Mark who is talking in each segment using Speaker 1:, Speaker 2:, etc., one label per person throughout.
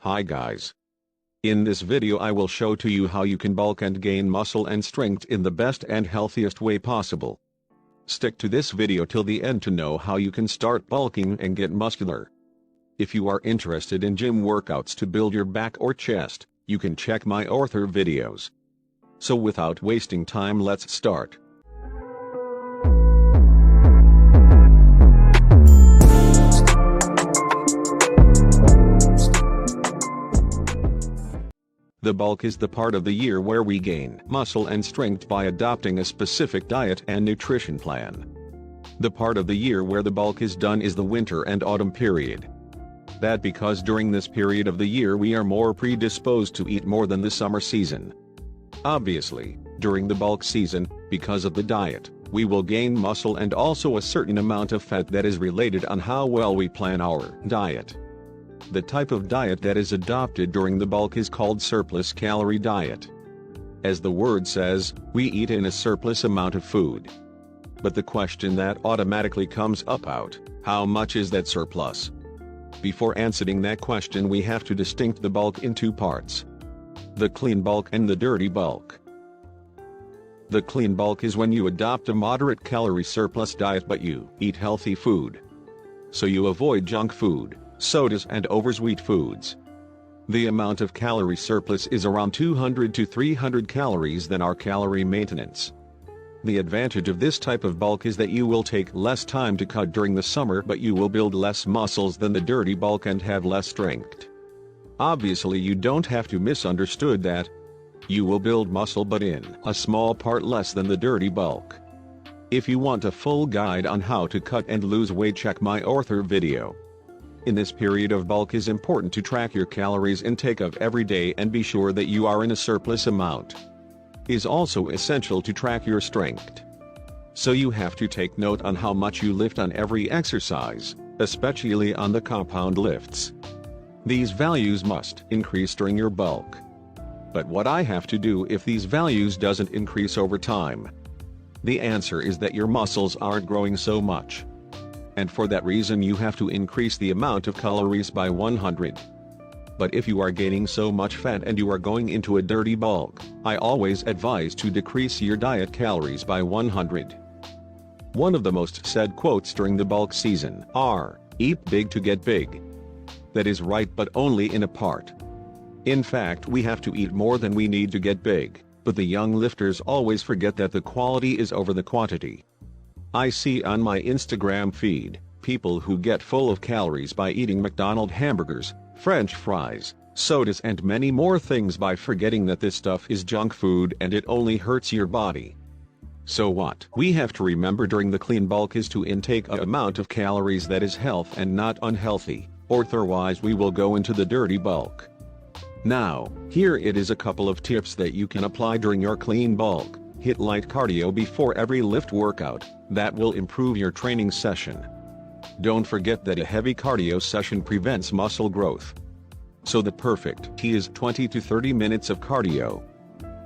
Speaker 1: Hi guys. In this video I will show to you how you can bulk and gain muscle and strength in the best and healthiest way possible. Stick to this video till the end to know how you can start bulking and get muscular. If you are interested in gym workouts to build your back or chest, you can check my other videos. So without wasting time, let's start. The bulk is the part of the year where we gain muscle and strength by adopting a specific diet and nutrition plan. The part of the year where the bulk is done is the winter and autumn period. That because during this period of the year we are more predisposed to eat more than the summer season. Obviously, during the bulk season, because of the diet, we will gain muscle and also a certain amount of fat that is related on how well we plan our diet. The type of diet that is adopted during the bulk is called surplus calorie diet. As the word says, we eat in a surplus amount of food. But the question that automatically comes up out, how much is that surplus? Before answering that question we have to distinct the bulk in two parts. The clean bulk and the dirty bulk. The clean bulk is when you adopt a moderate calorie surplus diet but you eat healthy food. So you avoid junk food, sodas and oversweet foods. The amount of calorie surplus is around 200 to 300 calories than our calorie maintenance. The advantage of this type of bulk is that you will take less time to cut during the summer but you will build less muscles than the dirty bulk and have less strength. Obviously you don't have to misunderstood that. You will build muscle but in a small part less than the dirty bulk. If you want a full guide on how to cut and lose weight, check my other video. In this period of bulk is important to track your calories intake of every day and be sure that you are in a surplus amount. Is also essential to track your strength. So you have to take note on how much you lift on every exercise, especially on the compound lifts. These values must increase during your bulk. But what I have to do if these values doesn't increase over time? The answer is that your muscles aren't growing so much. And for that reason you have to increase the amount of calories by 100. But if you are gaining so much fat and you are going into a dirty bulk, I always advise to decrease your diet calories by 100. One of the most said quotes during the bulk season are, "Eat big to get big." That is right, but only in a part. In fact, we have to eat more than we need to get big, but the young lifters always forget that the quality is over the quantity. I see on my Instagram feed, people who get full of calories by eating McDonald's hamburgers, French fries, sodas and many more things by forgetting that this stuff is junk food and it only hurts your body. So what we have to remember during the clean bulk is to intake an amount of calories that is healthy and not unhealthy, or otherwise we will go into the dirty bulk. Now, here it is a couple of tips that you can apply during your clean bulk. Hit light cardio before every lift workout, that will improve your training session. Don't forget that a heavy cardio session prevents muscle growth. So the perfect key is 20 to 30 minutes of cardio.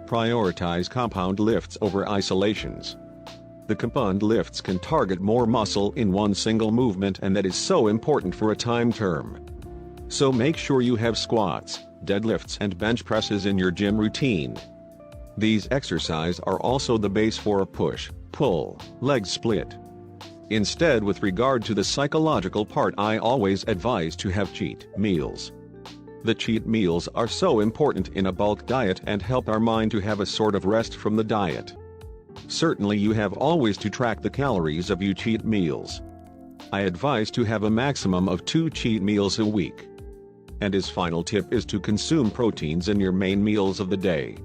Speaker 1: Prioritize compound lifts over isolations. The compound lifts can target more muscle in one single movement and that is so important for a time term. So make sure you have squats, deadlifts and bench presses in your gym routine. These exercises are also the base for a push, pull, leg split. Instead, with regard to the psychological part, I always advise to have cheat meals. The cheat meals are so important in a bulk diet and help our mind to have a sort of rest from the diet. Certainly you have always to track the calories of your cheat meals. I advise to have a maximum of 2 cheat meals a week. And his final tip is to consume proteins in your main meals of the day.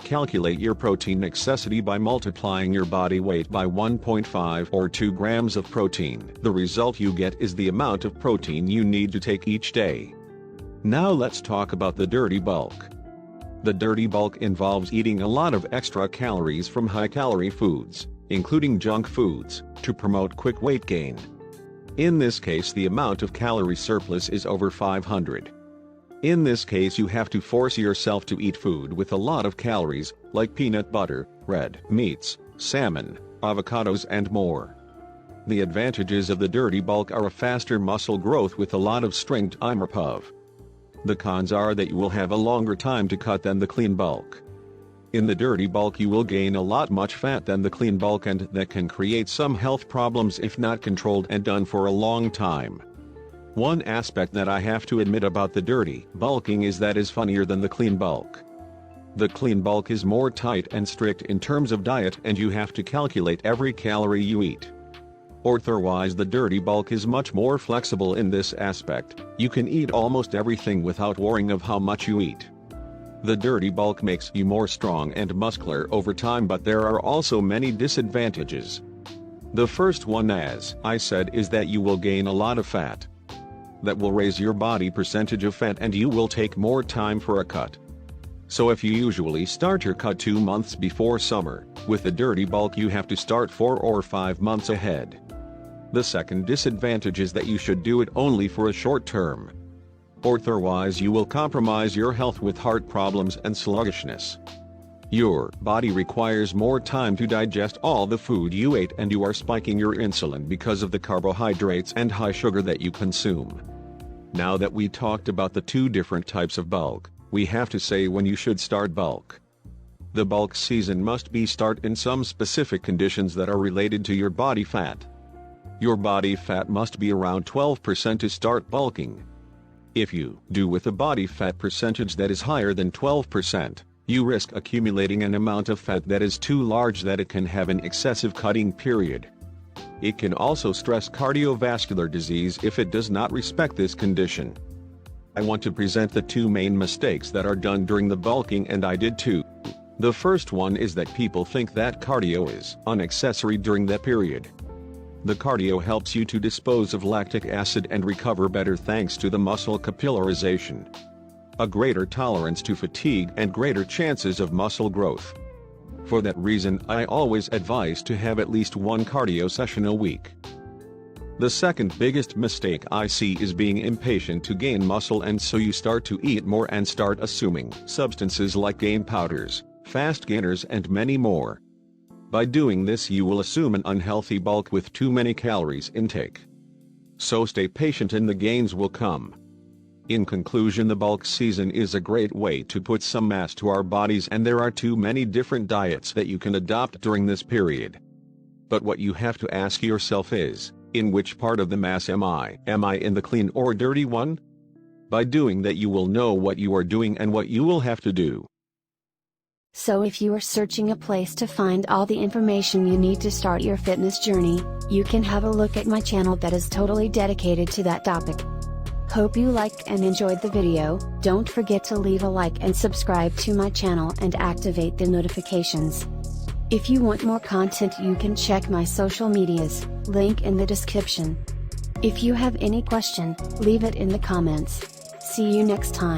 Speaker 1: Calculate your protein necessity by multiplying your body weight by 1.5 or 2 grams of protein. The result you get is the amount of protein you need to take each day. Now let's talk about the dirty bulk. The dirty bulk involves eating a lot of extra calories from high-calorie foods, including junk foods, to promote quick weight gain. In this case the amount of calorie surplus is over 500. In this case you have to force yourself to eat food with a lot of calories, like peanut butter, red meats, salmon, avocados and more. The advantages of the dirty bulk are a faster muscle growth with a lot of strength. The cons are that you will have a longer time to cut than the clean bulk. In the dirty bulk you will gain a lot much fat than the clean bulk, and that can create some health problems if not controlled and done for a long time. One aspect that I have to admit about the dirty bulking is that is funnier than the clean bulk. The clean bulk is more tight and strict in terms of diet, and you have to calculate every calorie you eat. Otherwise, the dirty bulk is much more flexible in this aspect. You can eat almost everything without worrying of how much you eat. The dirty bulk makes you more strong and muscular over time, but there are also many disadvantages. The first one, as I said, is that you will gain a lot of fat. That will raise your body percentage of fat and you will take more time for a cut. So if you usually start your cut 2 months before summer, with the dirty bulk you have to start 4 or 5 months ahead. The second disadvantage is that you should do it only for a short term. Otherwise you will compromise your health with heart problems and sluggishness. Your body requires more time to digest all the food you ate, and you are spiking your insulin because of the carbohydrates and high sugar that you consume. Now that we talked about the two different types of bulk, we have to say when you should start bulk. The bulk season must be start in some specific conditions that are related to your body fat. Your body fat must be around 12% to start bulking. If you do with a body fat percentage that is higher than 12%, you risk accumulating an amount of fat that is too large that it can have an excessive cutting period. It can also stress cardiovascular disease if it does not respect this condition. I want to present the two main mistakes that are done during the bulking, and I did too. The first one is that people think that cardio is unnecessary during that period. The cardio helps you to dispose of lactic acid and recover better thanks to the muscle capillarization, a greater tolerance to fatigue, and greater chances of muscle growth. For that reason, I always advise to have at least one cardio session a week. The second biggest mistake I see is being impatient to gain muscle, and so you start to eat more and start assuming substances like gain powders, fast gainers, and many more. By doing this you will assume an unhealthy bulk with too many calories intake. So stay patient and the gains will come. In conclusion, the bulk season is a great way to put some mass to our bodies, and there are too many different diets that you can adopt during this period. But what you have to ask yourself is, in which part of the mass am I? Am I in the clean or dirty one? By doing that you will know what you are doing and what you will have to do.
Speaker 2: So if you are searching a place to find all the information you need to start your fitness journey, you can have a look at my channel that is totally dedicated to that topic. Hope you liked and enjoyed the video. Don't forget to leave a like and subscribe to my channel and activate the notifications. If you want more content, you can check my social medias, link in the description. If you have any question, leave it in the comments. See you next time.